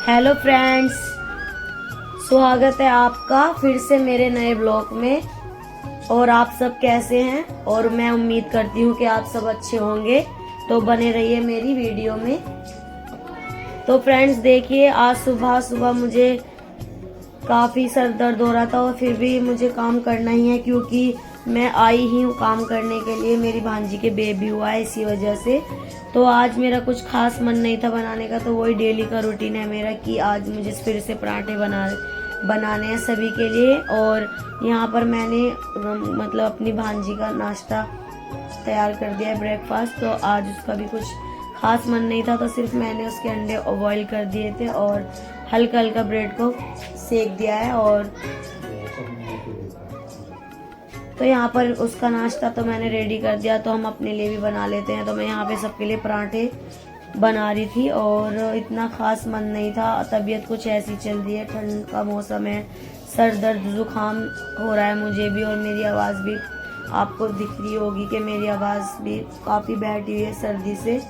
Hello friends, स्वागत है आपका फिर से मेरे नए ब्लॉग में। और आप सब कैसे हैं? और मैं उम्मीद करती हूँ कि आप सब अच्छे होंगे, तो बने रहिए मेरी वीडियो में। तो फ्रेंड्स देखिए, आज सुबह सुबह मुझे काफ़ी सर दर्द हो रहा था और फिर भी मुझे काम करना ही है, क्योंकि मैं आई ही हूँ काम करने के लिए। मेरी भांजी के बेबी हुआ है, इसी वजह से। तो आज मेरा कुछ खास मन नहीं था बनाने का, तो वही डेली का रूटीन है मेरा कि आज मुझे फिर से पराठे बनाने हैं सभी के लिए। और यहाँ पर मैंने मतलब अपनी भांजी का नाश्ता तैयार कर दिया है, ब्रेकफास्ट। तो आज उसका भी कुछ खास मन नहीं था, तो सिर्फ मैंने उसके अंडे बॉईल कर दिए थे और हल्का हल्का ब्रेड को सेक दिया है। और तो यहाँ पर उसका नाश्ता तो मैंने रेडी कर दिया, तो हम अपने लिए भी बना लेते हैं। तो मैं यहाँ पे सबके लिए पराठे बना रही थी और इतना खास मन नहीं था। तबीयत कुछ ऐसी चल रही है, ठंड का मौसम है, सर दर्द जुकाम हो रहा है मुझे भी, और मेरी आवाज़ भी आपको दिख रही होगी कि मेरी आवाज़ भी काफ़ी बैठी हुई है सर्दी से।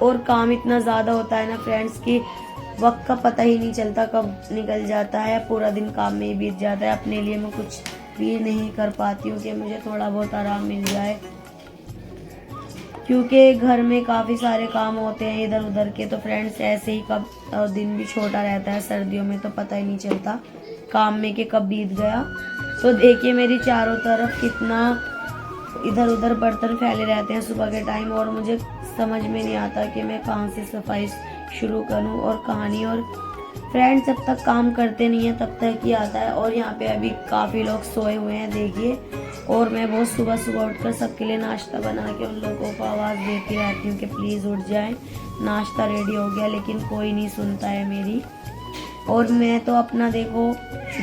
और काम इतना ज़्यादा होता है ना फ्रेंड्स कि वक्त का पता ही नहीं चलता कब निकल जाता है, पूरा दिन काम में ही बीत जाता है। अपने लिए मैं कुछ भी नहीं कर पाती हूँ कि मुझे थोड़ा बहुत आराम मिल जाए, क्योंकि घर में काफ़ी सारे काम होते हैं इधर उधर के। तो फ्रेंड्स ऐसे ही कब दिन भी छोटा रहता है सर्दियों में, तो पता ही नहीं चलता काम में कि कब बीत गया। तो देखिए मेरी चारों तरफ कितना इधर उधर बर्तन फैले रहते हैं सुबह के टाइम, और मुझे समझ में नहीं आता कि मैं कहाँ से सफाई शुरू करूं और कहाँ नहीं। और फ्रेंड्स जब तक काम करते नहीं है तब तक ही आता है। और यहाँ पे अभी काफ़ी लोग सोए हुए हैं देखिए, और मैं बहुत सुबह सुबह उठकर सबके लिए नाश्ता बना के उन लोगों को आवाज़ देती रहती हूँ कि प्लीज़ उठ जाएं, नाश्ता रेडी हो गया, लेकिन कोई नहीं सुनता है मेरी। और मैं तो अपना देखो,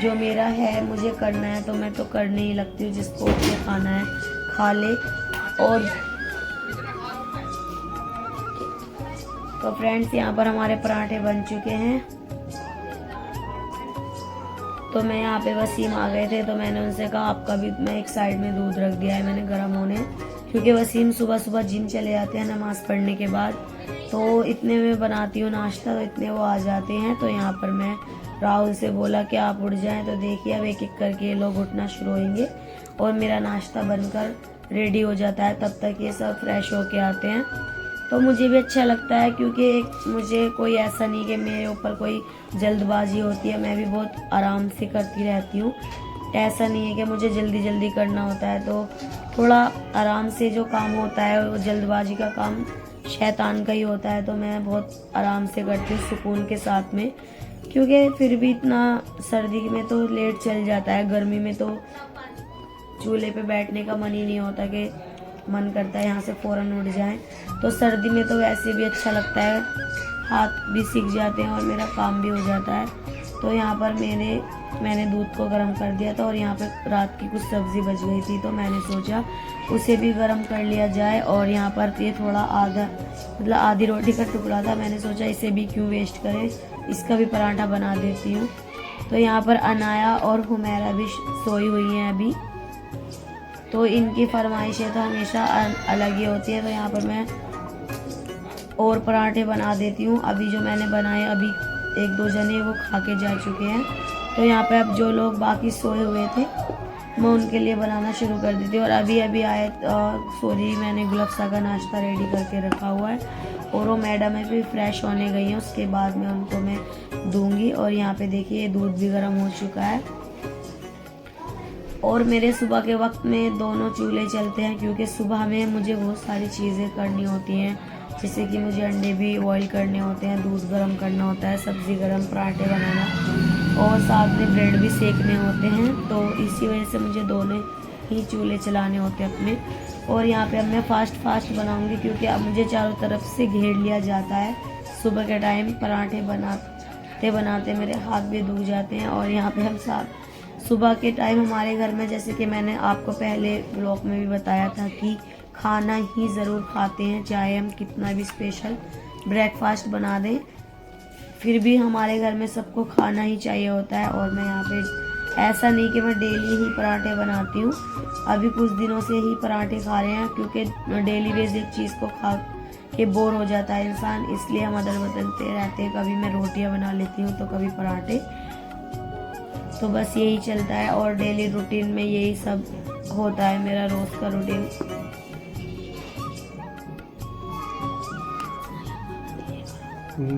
जो मेरा है मुझे करना है तो मैं तो करने ही लगती हूँ, जिसको उठ के खाना है खा ले। और तो फ्रेंड्स यहाँ पर हमारे पराठे बन चुके हैं। तो मैं यहाँ पे वसीम आ गए थे, तो मैंने उनसे कहा आपका भी, मैं एक साइड में दूध रख दिया है मैंने गर्म होने, क्योंकि वसीम सुबह सुबह जिम चले जाते हैं नमाज पढ़ने के बाद। तो इतने में बनाती हूँ नाश्ता, तो इतने वो आ जाते हैं। तो यहाँ पर मैं राहुल से बोला कि आप उठ जाएं। तो देखिए अब एक एक करके लोग उठना शुरू होंगे और मेरा नाश्ता बनकर रेडी हो जाता है। तब तक ये सब फ्रेश होके आते हैं, तो मुझे भी अच्छा लगता है, क्योंकि मुझे कोई ऐसा नहीं कि मेरे ऊपर कोई जल्दबाजी होती है। मैं भी बहुत आराम से करती रहती हूँ, ऐसा नहीं है कि मुझे जल्दी जल्दी करना होता है। तो थोड़ा आराम से जो काम होता है, वो जल्दबाजी का काम शैतान का ही होता है। तो मैं बहुत आराम से करती हूँ, सुकून के साथ में, क्योंकि फिर भी इतना सर्दी में तो लेट चल जाता है, गर्मी में तो चूल्हे पे बैठने का मन ही नहीं होता कि मन करता है यहाँ से फ़ौरन उठ जाएं। तो सर्दी में तो वैसे भी अच्छा लगता है, हाथ भी सीख जाते हैं और मेरा काम भी हो जाता है। तो यहाँ पर मैंने दूध को गर्म कर दिया था, और यहाँ पे रात की कुछ सब्ज़ी बच गई थी, तो मैंने सोचा उसे भी गर्म कर लिया जाए। और यहाँ पर ये थोड़ा आधी रोटी का टुकड़ा था, मैंने सोचा इसे भी क्यों वेस्ट करें, इसका भी पराठा बना देती हूँ। तो यहाँ पर अनाया और हुमैरा भी सोई हुई हैं अभी, तो इनकी फरमाइशें तो हमेशा अलग ही होती है। तो यहाँ पर मैं और पराठे बना देती हूँ। अभी जो मैंने बनाए, अभी एक दो जने वो खा के जा चुके हैं। तो यहाँ पे अब जो लोग बाकी सोए हुए थे, मैं उनके लिए बनाना शुरू कर देती हूँ। और अभी अभी आए सॉरी, मैंने गुलफ्सा का नाश्ता रेडी करके रखा हुआ है, और वो मैडम है भी फ्रेश होने गई हैं, उसके बाद में उनको मैं दूंगी। और यहाँ पे देखिए दूध भी गर्म हो चुका है। और मेरे सुबह के वक्त में दोनों चूल्हे चलते हैं, क्योंकि सुबह में मुझे बहुत सारी चीज़ें करनी होती हैं, जैसे कि मुझे अंडे भी बॉईल करने होते हैं, दूध गर्म करना होता है, सब्ज़ी गर्म, पराठे बनाना, और साथ में ब्रेड भी सेकने होते हैं। तो इसी वजह से मुझे दोनों ही चूल्हे चलाने होते हैं अपने। और यहाँ पे अब मैं फास्ट बनाऊँगी, क्योंकि अब मुझे चारों तरफ से घेर लिया जाता है। सुबह के टाइम पराठे बनाते बनाते मेरे हाथ भी दुख जाते हैं। और यहाँ पे हम साथ सुबह के टाइम हमारे घर में, जैसे कि मैंने आपको पहले ब्लॉग में भी बताया था, कि खाना ही ज़रूर खाते हैं, चाहे हम कितना भी स्पेशल ब्रेकफास्ट बना दें, फिर भी हमारे घर में सबको खाना ही चाहिए होता है। और मैं यहाँ पे ऐसा नहीं कि मैं डेली ही पराठे बनाती हूँ, अभी कुछ दिनों से ही पराठे खा रहे हैं, क्योंकि डेली बेस एक चीज़ को खा कि बोर हो जाता है इंसान, इसलिए हम अदल बदलते रहते हैं। कभी मैं रोटियां बना लेती हूँ तो कभी पराठे, तो बस यही चलता है। और डेली रूटीन में यही सब होता है, मेरा रोज का रूटीन।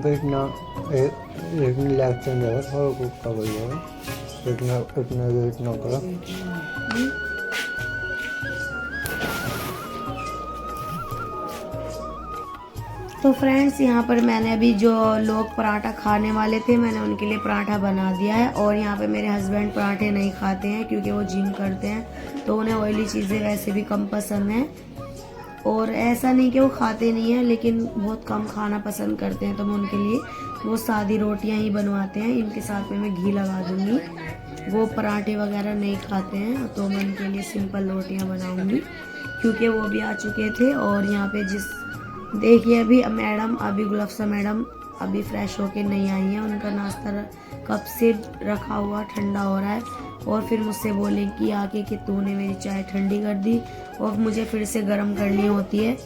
इतना एक रिलैक्शन रहेगा, थोड़ा कुछ का बोल जाएगा, इतना वेट ना करो। तो फ्रेंड्स, यहाँ पर मैंने अभी जो लोग पराठा खाने वाले थे, मैंने उनके लिए पराठा बना दिया है। और यहाँ पे मेरे हस्बैंड पराठे नहीं खाते हैं क्योंकि वो जिम करते हैं, तो उन्हें ऑयली चीज़ें वैसे भी कम पसंद हैं। और ऐसा नहीं कि वो खाते नहीं हैं, लेकिन बहुत कम खाना पसंद करते हैं, तो मैं उनके लिए वो सादी रोटियां ही बनवाते हैं। इनके साथ में मैं घी लगा दूंगी। वो पराठे वगैरह नहीं खाते हैं, तो मैं उनके लिए सिंपल रोटियां बनाऊंगी क्योंकि वो भी आ चुके थे। और यहाँ पे देखिए अभी मैडम, अभी गुलफ्सा मैडम अभी फ्रेश होके नहीं आई हैं। उनका नाश्ता कब से रखा हुआ ठंडा हो रहा है, और फिर मुझसे बोले कि आके कि तूने मेरी चाय ठंडी कर दी, और मुझे फिर से गर्म करनी होती है।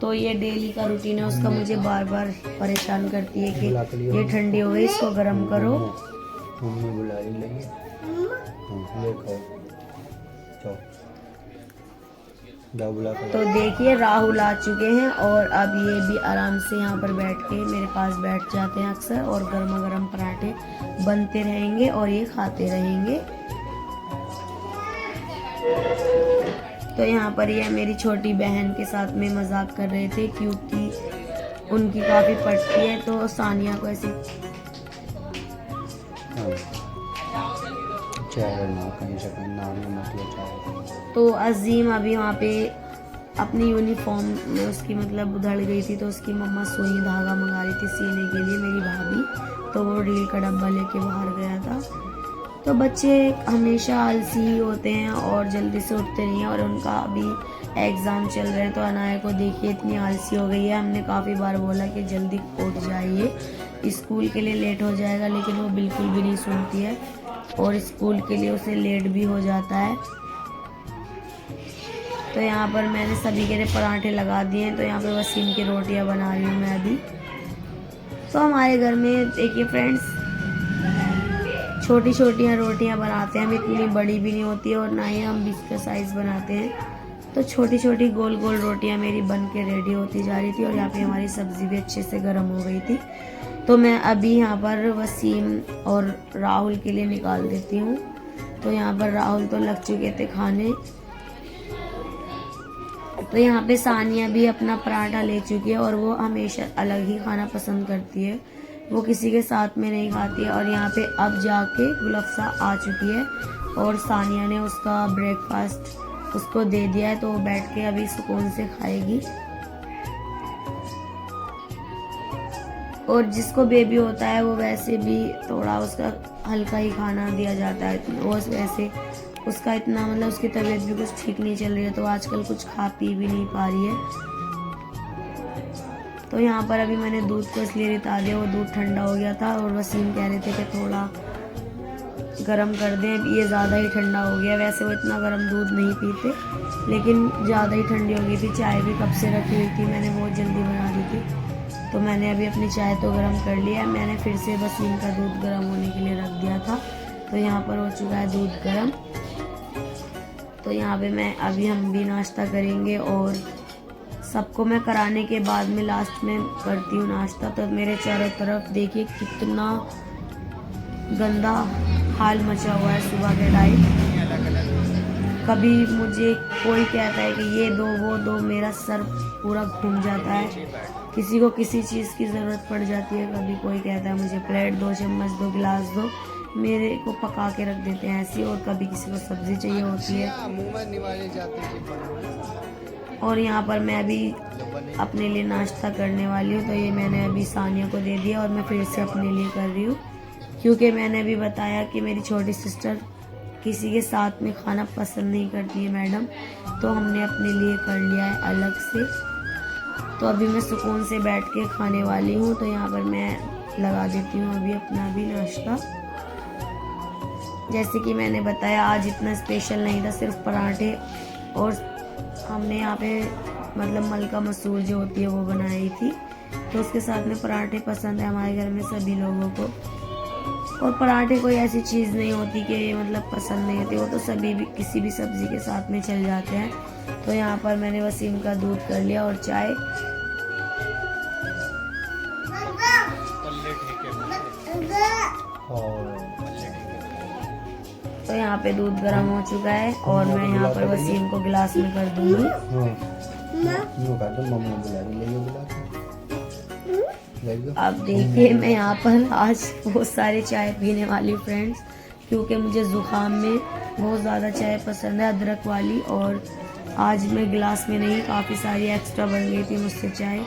तो ये डेली का रूटीन है उसका, मुझे बार बार परेशान करती है कि ये ठंडी हो गई, इसको गर्म करो। मम्मी बुला रही है, तो देखिए राहुल आ चुके हैं, और अब ये भी आराम से यहाँ पर बैठ के मेरे पास बैठ जाते हैं अक्सर, और गर्मा गर्म पराठे बनते रहेंगे और ये खाते रहेंगे। तो यहाँ पर ये मेरी छोटी बहन के साथ में मजाक कर रहे थे क्योंकि उनकी काफ़ी पटती है, तो सानिया को ऐसे तो अजीम अभी वहाँ पे अपनी यूनिफॉर्म में उसकी मतलब उधड़ गई थी, तो उसकी मम्मा सुई धागा मंगा रही थी सीने के लिए, मेरी भाभी, तो वो रील का डब्बा लेके बाहर गया था। तो बच्चे हमेशा आलसी ही होते हैं और जल्दी से उठते नहीं हैं, और उनका अभी एग्ज़ाम चल रहे हैं। तो अनाया को देखिए इतनी आलसी हो गई है। हमने काफ़ी बार बोला कि जल्दी उठ जाइए, स्कूल के लिए लेट हो जाएगा, लेकिन वो बिल्कुल भी नहीं सुनती है, और स्कूल के लिए उसे लेट भी हो जाता है। तो यहाँ पर मैंने सभी के लिए पराठे लगा दिए हैं। तो यहाँ पे वसीम की रोटियाँ बना रही हूँ मैं अभी। तो हमारे घर में देखिए फ्रेंड्स, छोटी छोटी रोटियाँ बनाते हैं हम, इतनी बड़ी भी नहीं होती है और ना ही हम बिस्कुट साइज़ बनाते हैं। तो छोटी छोटी गोल गोल रोटियाँ मेरी बन के रेडी होती जा रही थी, और यहाँ पे हमारी सब्ज़ी भी अच्छे से गर्म हो गई थी। तो मैं अभी यहाँ पर वसीम और राहुल के लिए निकाल देती हूँ। तो यहाँ पर राहुल तो लग चुके थे खाने। तो यहाँ पे सानिया भी अपना पराठा ले चुकी है, और वो हमेशा अलग ही खाना पसंद करती है, वो किसी के साथ में नहीं खाती है। और यहाँ पे अब जाके गुलफ्सा आ चुकी है, और सानिया ने उसका ब्रेकफास्ट उसको दे दिया है, तो वो बैठ के अभी सुकून से खाएगी। और जिसको बेबी होता है वो वैसे भी थोड़ा उसका हल्का ही खाना दिया जाता है, वो वैसे उसका इतना मतलब उसकी तबीयत भी कुछ ठीक नहीं चल रही है, तो आजकल कुछ खा पी भी नहीं पा रही है। तो यहाँ पर अभी मैंने दूध को इसलिए रिता दिया, वो दूध ठंडा हो गया था, और वसीम कह रहे थे कि थोड़ा गरम कर दें, ये ज़्यादा ही ठंडा हो गया। वैसे वो इतना गरम दूध नहीं पीते, लेकिन ज़्यादा ही ठंडी हो गई थी। चाय भी कब से रखी हुई थी, मैंने बहुत जल्दी बना दी थी, तो मैंने अभी अपनी चाय तो गर्म कर लिया। मैंने फिर से वसीम का दूध गर्म होने के लिए रख दिया था, तो यहाँ पर हो चुका है दूध गर्म। तो यहाँ पे मैं अभी हम भी नाश्ता करेंगे, और सबको मैं कराने के बाद में लास्ट में करती हूँ नाश्ता। तो मेरे चारों तरफ देखिए कितना गंदा हाल मचा हुआ है सुबह के टाइम। कभी मुझे कोई कहता है कि ये दो वो दो, मेरा सर पूरा घूम जाता है। किसी को किसी चीज़ की ज़रूरत पड़ जाती है, कभी कोई कहता है मुझे प्लेट दो, चम्मच दो, गिलास दो, मेरे को पका के रख देते हैं ऐसी। और कभी किसी को सब्जी चाहिए होती है। और यहाँ पर मैं अभी अपने लिए नाश्ता करने वाली हूँ। तो ये मैंने अभी सानिया को दे दिया, और मैं फिर से अपने लिए कर रही हूँ, क्योंकि मैंने अभी बताया कि मेरी छोटी सिस्टर किसी के साथ में खाना पसंद नहीं करती है मैडम, तो हमने अपने लिए कर लिया है अलग से। तो अभी मैं सुकून से बैठ के खाने वाली हूँ। तो यहाँ पर मैं लगा देती हूँ अभी अपना भी नाश्ता। जैसे कि मैंने बताया आज इतना स्पेशल नहीं था, सिर्फ पराठे, और हमने यहाँ पे मतलब मलका मसूर जो होती है वो बनाई थी। तो उसके साथ में पराठे पसंद है हमारे घर में सभी लोगों को। और पराठे कोई ऐसी चीज़ नहीं होती कि मतलब पसंद नहीं होती, वो तो सभी भी किसी भी सब्ज़ी के साथ में चल जाते हैं। तो यहाँ पर मैंने वसीम का दूध कर लिया और चाय। तो यहाँ पे दूध गर्म हो चुका है और मैं यहाँ पर वसीम को गिलास में कर दूंगी। अब देखिए मैं यहाँ पर आज बहुत सारी चाय पीने वाली हूँ फ्रेंड्स, क्योंकि मुझे ज़ुकाम में बहुत ज़्यादा चाय पसंद है, अदरक वाली। और आज मैं गिलास में नहीं, काफ़ी सारी एक्स्ट्रा बन गई थी मुझसे चाय,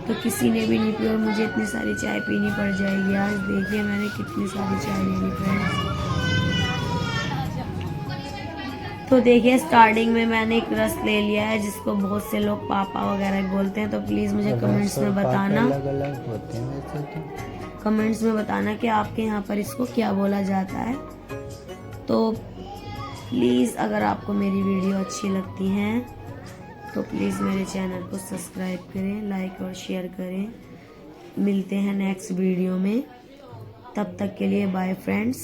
तो किसी ने भी नहीं पी और मुझे इतनी सारी चाय पीनी पड़ जाएगी आज। देखिए मैंने कितनी सारी चाय ले ली फ्रेंड्स। तो देखिए स्टार्टिंग में मैंने एक रस ले लिया है जिसको बहुत से लोग पापा वगैरह बोलते हैं। तो प्लीज़ मुझे कमेंट्स में बताना, कमेंट्स में बताना कि आपके यहाँ पर इसको क्या बोला जाता है। तो प्लीज़ अगर आपको मेरी वीडियो अच्छी लगती हैं तो प्लीज़ मेरे चैनल को सब्सक्राइब करें, लाइक और शेयर करें। मिलते हैं नेक्स्ट वीडियो में, तब तक के लिए बाय फ्रेंड्स।